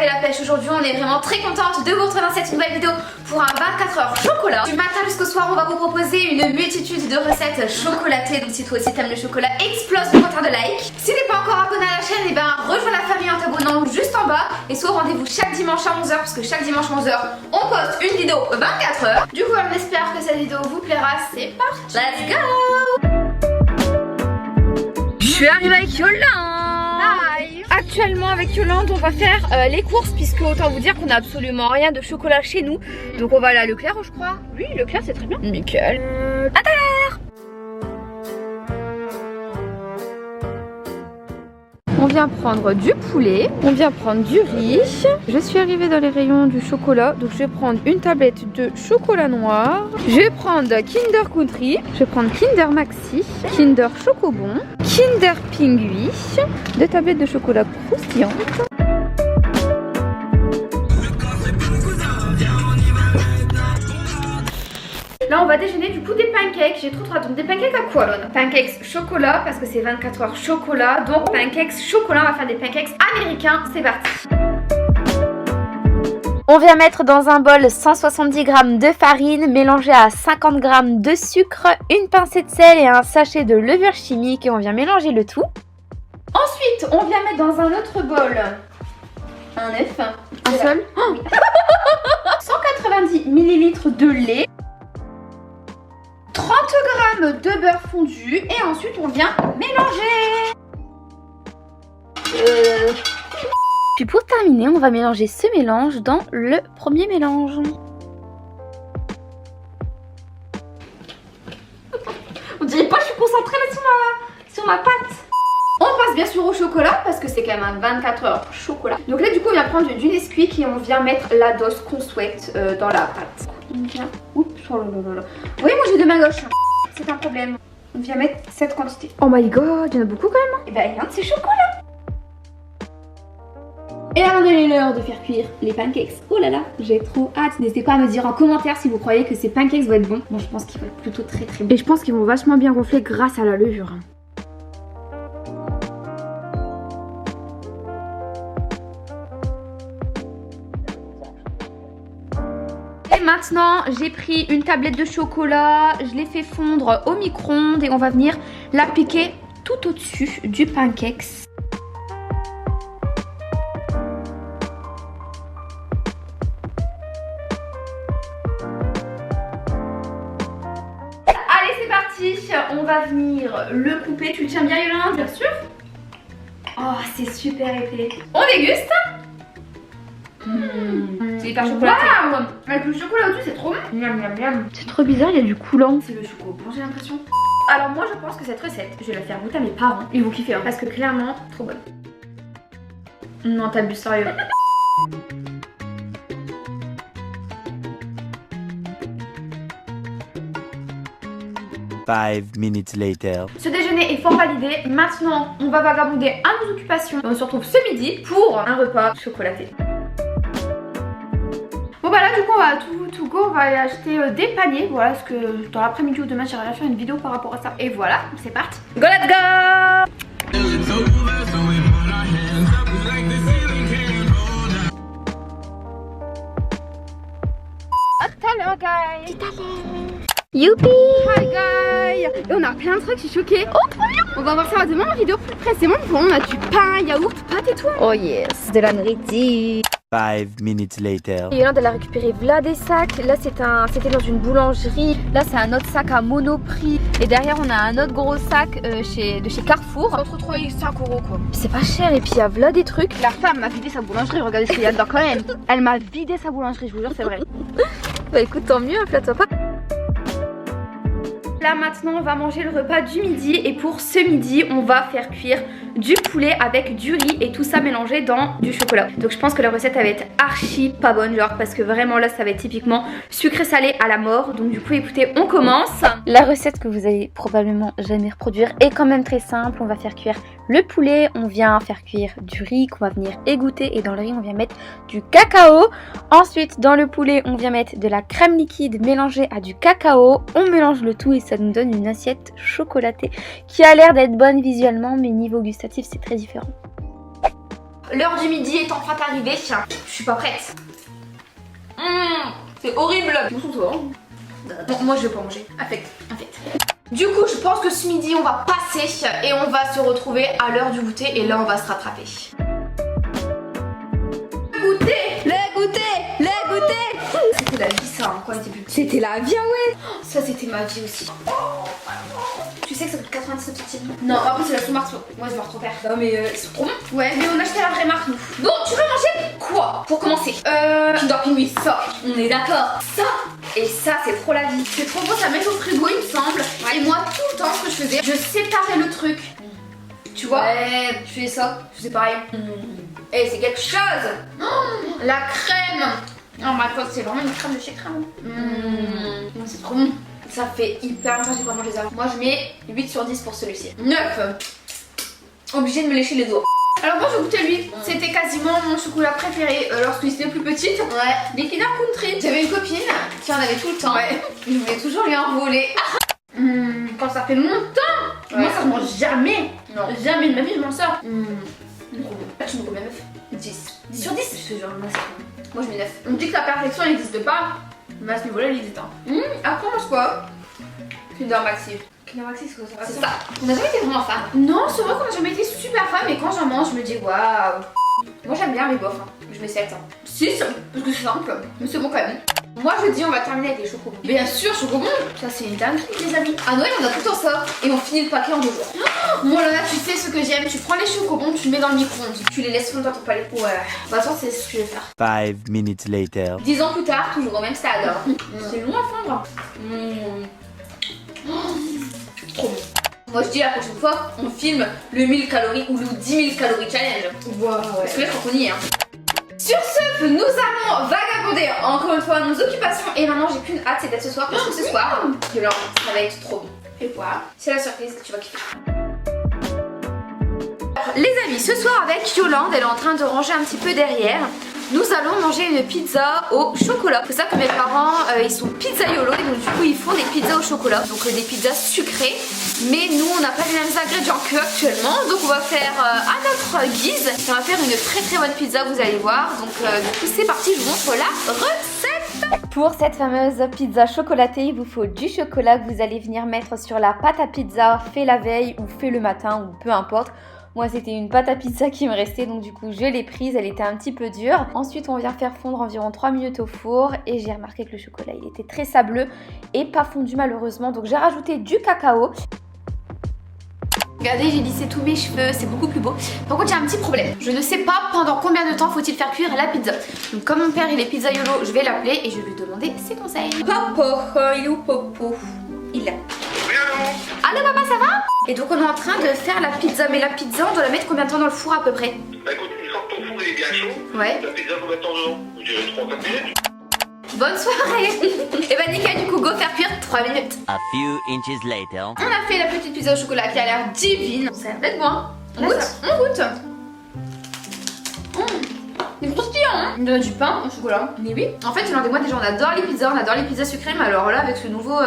fait la pêche aujourd'hui. On est vraiment très contente de vous retrouver dans cette nouvelle vidéo pour un 24 heures chocolat. Du matin jusqu'au soir, on va vous proposer une multitude de recettes chocolatées. Donc si toi aussi t'aimes le chocolat, explose le compteur de like. Si t'es pas encore abonné à la chaîne, et ben rejoins la famille en t'abonnant juste en bas. Et sois au rendez-vous chaque dimanche à 11h parce que chaque dimanche à 11h, on poste une vidéo 24 heures. Du coup, on espère que cette vidéo vous plaira. C'est parti. Let's go. Je suis arrivée avec Yolande. Actuellement avec Yolande on va faire les courses puisque autant vous dire qu'on a absolument rien de chocolat chez nous. Donc on va aller à Leclerc je crois. Oui Leclerc c'est très bien. Nickel. À tout à l'heure. On vient prendre du poulet, on vient prendre du riz. Je suis arrivée dans les rayons du chocolat, donc je vais prendre une tablette de chocolat noir. Je vais prendre Kinder Country, je vais prendre Kinder Maxi, Kinder Chocobon, Kinder Pingui, 2 tablettes de chocolat croustillantes. Là on va déjeuner du coup des pancakes, j'ai trop hâte. Donc des pancakes à quoi là? Pancakes chocolat parce que c'est 24 heures chocolat. Donc pancakes chocolat, on va faire des pancakes américains, c'est parti. On vient mettre dans un bol 170 g de farine mélangée à 50 g de sucre, une pincée de sel et un sachet de levure chimique et on vient mélanger le tout. Ensuite on vient mettre dans un autre bol un œuf. Un seul oui. 190 ml de lait, 30 g de beurre fondu et ensuite on vient mélanger. Puis pour terminer, on va mélanger ce mélange dans le premier mélange. On dirait pas que je suis concentrée là sur ma pâte. On passe bien sûr au chocolat parce que c'est quand même un 24 heures chocolat. Donc là du coup on vient prendre du Nesquik et on vient mettre la dose qu'on souhaite dans la pâte. On vient... Oups, oh là là là. Oui, moi j'ai de ma gauche. C'est un problème. On vient mettre cette quantité. Oh my god, il y en a beaucoup quand même. Et bah il y en a de ces chocolats. Et avant il est l'heure de faire cuire les pancakes. Oh là là, j'ai trop hâte. N'hésitez pas à me dire en commentaire si vous croyez que ces pancakes vont être bons. Moi je pense qu'ils vont être plutôt très très bons. Et je pense qu'ils vont vachement bien gonfler grâce à la levure. Maintenant j'ai pris une tablette de chocolat, je l'ai fait fondre au micro-ondes et on va venir l'appliquer tout au-dessus du pancakes. Allez c'est parti, on va venir le couper. Tu le tiens bien Yolande? Bien sûr. Oh c'est super épais. On déguste. C'est hyper chocolaté. Waouh! Avec le chocolat au-dessus, c'est trop bon. Miam miam miam. C'est trop bizarre, il y a du coulant. C'est le chocolat blanc, j'ai l'impression. Alors moi, je pense que cette recette, je vais la faire goûter à mes parents. Ils vont kiffer, hein, parce que clairement, trop bonne. Non, t'abuses sérieux. Five minutes later. Ce déjeuner est fort validé. Maintenant, on va vagabonder à nos occupations. On se retrouve ce midi pour un repas chocolaté. Bon bah là du coup on va tout go, on va aller acheter des paniers. Voilà, parce que dans l'après-midi ou demain j'aimerais faire une vidéo par rapport à ça. Et voilà, c'est parti. Go let's go. À tout à l'heure guys. Tout à l'heure. Youpi. Hi guys. Et on a plein de trucs, je suis choquée. Oh trop bien. On va voir ça demain en vidéo plus précisément. On a du pain, yaourt, pâte et tout. Oh yes, de la nourriture. 5 minutes later. Et Yolande elle a récupéré là des sacs. Là c'était dans une boulangerie. Là c'est un autre sac à Monoprix. Et derrière on a un autre gros sac de chez Carrefour. On se retrouve avec 5 € quoi. C'est pas cher et puis il y a là des trucs. La femme m'a vidé sa boulangerie, regardez ce qu'il y a dedans quand même. Elle m'a vidé sa boulangerie, je vous jure c'est vrai. Bah écoute tant mieux, flatte-toi pas. Là maintenant on va manger le repas du midi et pour ce midi on va faire cuire du poulet avec du riz et tout ça mélangé dans du chocolat. Donc je pense que la recette elle va être archi pas bonne genre parce que vraiment là ça va être typiquement sucré salé à la mort. Donc du coup écoutez on commence. La recette que vous allez probablement jamais reproduire est quand même très simple. On va faire cuire le poulet, on vient faire cuire du riz qu'on va venir égoutter et dans le riz on vient mettre du cacao. Ensuite dans le poulet on vient mettre de la crème liquide mélangée à du cacao. On mélange le tout et ça nous donne une assiette chocolatée qui a l'air d'être bonne visuellement mais niveau gustatif c'est très différent. l'heure du midi est enfin arrivée. Je suis pas prête. C'est horrible. Bon, moi je vais pas manger. Affect. Du coup, je pense que ce midi on va passer et on va se retrouver à l'heure du goûter et là on va se rattraper. Le goûter. C'était la vie ça, hein, quand on était plus petit. C'était la vie, ouais. Ça c'était ma vie aussi. Tu sais que ça coûte 99 centimes. Non, après c'est la sous-marque. Moi je me retrouve père. Non mais Ils sont trop bons. Ouais, mais on a acheté la vraie marque nous. Bon, tu veux manger quoi pour commencer? Kinder Pingui, ça. On est d'accord. Ça. Et ça, c'est trop la vie. C'est trop beau, ça met au frigo, il me semble. Ouais. Et moi, tout le temps, ce que je faisais, je séparais le truc. Tu vois? ouais, tu fais ça. Je faisais pareil. Et c'est quelque chose. Oh, la crème. Oh ma god, c'est vraiment une crème de chez crème. C'est trop bon. Ça fait hyper longtemps que j'ai pas mangé ça. Moi, je mets 8 sur 10 pour celui-ci. 9. Obligée de me lécher les doigts. Alors moi je goûtais lui, c'était quasiment mon chocolat préféré lorsque j'étais plus petite. Ouais. Des Kinder Country. J'avais une copine qui en avait tout le temps. Ouais. Je voulais toujours lui en voler. Quand ça fait longtemps. Ouais. Moi ça je mange jamais. Non. Jamais de ma vie je m'en sors. Trop bon. Tu me combien 9? 10. 10 sur 10. Je te jure, moi c'est bon. Moi je mets 9. On dit que la perfection n'existe pas, mais à ce niveau-là il existe. Après on mange quoi? Kinder Maxi. Kinder Maxi c'est quoi ça? C'est ça. On n'a jamais été vraiment fan. Non, c'est vrai qu'on n'a jamais été super fan, mais quand j'en mange, je me dis waouh. Moi j'aime bien, mais bof. Je mets 7. 6, parce que c'est simple, mais c'est bon quand même. Moi je dis on va terminer avec les chocobons. Bien sûr, chocobons. Ça c'est une dinguerie les amis. À Noël on a tout le temps ça et on finit le paquet en 2 jours. Oh, moi là tu sais ce que j'aime, tu prends les chocobons, tu les mets dans le micro-ondes, tu les laisses fondre dans ton palais. Ouais. De toute façon c'est ce que je vais faire. 5 minutes later. 10 ans plus tard, toujours au même stade. C'est long à fondre. Trop bon. Moi je dis la prochaine fois, on filme le 1000 calories ou le 10 000 calories challenge. Wow, Parce que là, faut qu'on y est. Hein. Sur ce, nous allons vagabonder encore une fois nos occupations. Et maintenant, j'ai qu'une hâte, c'est d'être ce soir. Parce que ce soir, Yolande, ça va être trop bon. Et voilà, c'est la surprise que tu vas kiffer. Les amis, ce soir avec Yolande, elle est en train de ranger un petit peu derrière. Nous allons manger une pizza au chocolat. C'est ça que mes parents, ils sont pizzaiolo et donc du coup ils font des pizzas au chocolat. Donc des pizzas sucrées. Mais nous on n'a pas les mêmes ingrédients qu'eux actuellement. Donc on va faire à notre guise. Et on va faire une très bonne pizza, vous allez voir. Donc du coup c'est parti, je vous montre la recette. Pour cette fameuse pizza chocolatée, il vous faut du chocolat que vous allez venir mettre sur la pâte à pizza fait la veille ou fait le matin ou peu importe. Moi c'était une pâte à pizza qui me restait donc du coup je l'ai prise, elle était un petit peu dure. Ensuite on vient faire fondre environ 3 minutes au four et j'ai remarqué que le chocolat il était très sableux et pas fondu malheureusement, donc j'ai rajouté du cacao. Regardez, j'ai lissé tous mes cheveux, c'est beaucoup plus beau. Par contre, il y a un petit problème. Je ne sais pas pendant combien de temps faut-il faire cuire la pizza. Donc comme mon père il est pizzaiolo, je vais l'appeler et je vais lui demander ses conseils. Popo, il est où Popo? Il est là. Allô papa, ça va? Et donc on est en train de faire la pizza, mais la pizza on doit la mettre combien de temps dans le four à peu près? Bah écoute, une fois que ton four il est bien chaud, Ouais. la pizza combien de temps dedans? Je dirais 3-4 minutes. Bonne soirée. Et bah nickel, du coup go faire cuire 3 minutes. A few inches later. On a fait la petite pizza au chocolat qui a l'air divine. Ça a l'air d'être bon hein. On goûte. On goûte. C'est croustillant hein. Il donne du pain au chocolat. Mais oui. En fait, moi déjà on adore les pizzas, on adore les pizzas sucrées. Mais alors là avec ce nouveau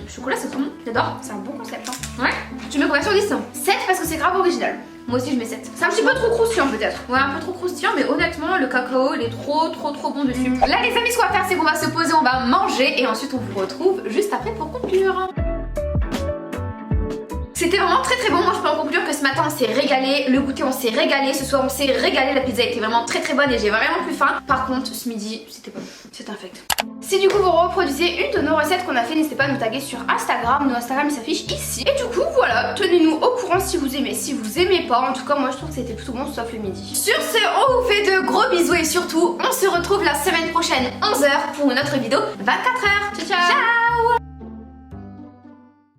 chocolat c'est trop bon. J'adore. C'est un bon concept hein. Ouais. Tu mets combien sur 10? 7 parce que c'est grave original. Moi aussi je mets 7. C'est un petit peu trop croustillant peut-être. Ouais, un peu trop croustillant, mais honnêtement le cacao il est trop bon dessus. Là les amis, ce qu'on va faire c'est qu'on va se poser, on va manger et ensuite on vous retrouve juste après pour conclure. C'était vraiment très bon, moi je peux en conclure que ce matin on s'est régalé, le goûter on s'est régalé, ce soir on s'est régalé, la pizza était vraiment très bonne et j'ai vraiment plus faim. Par contre ce midi c'était pas bon, c'est infect. Si du coup vous reproduisez une de nos recettes qu'on a fait, n'hésitez pas à nous taguer sur Instagram, nos Instagram ils s'affichent ici. Et du coup voilà, tenez-nous au courant si vous aimez pas, en tout cas moi je trouve que c'était plutôt bon sauf le midi. Sur ce, on vous fait de gros bisous et surtout on se retrouve la semaine prochaine 11h pour une autre vidéo 24h. Ciao ciao. Ciao.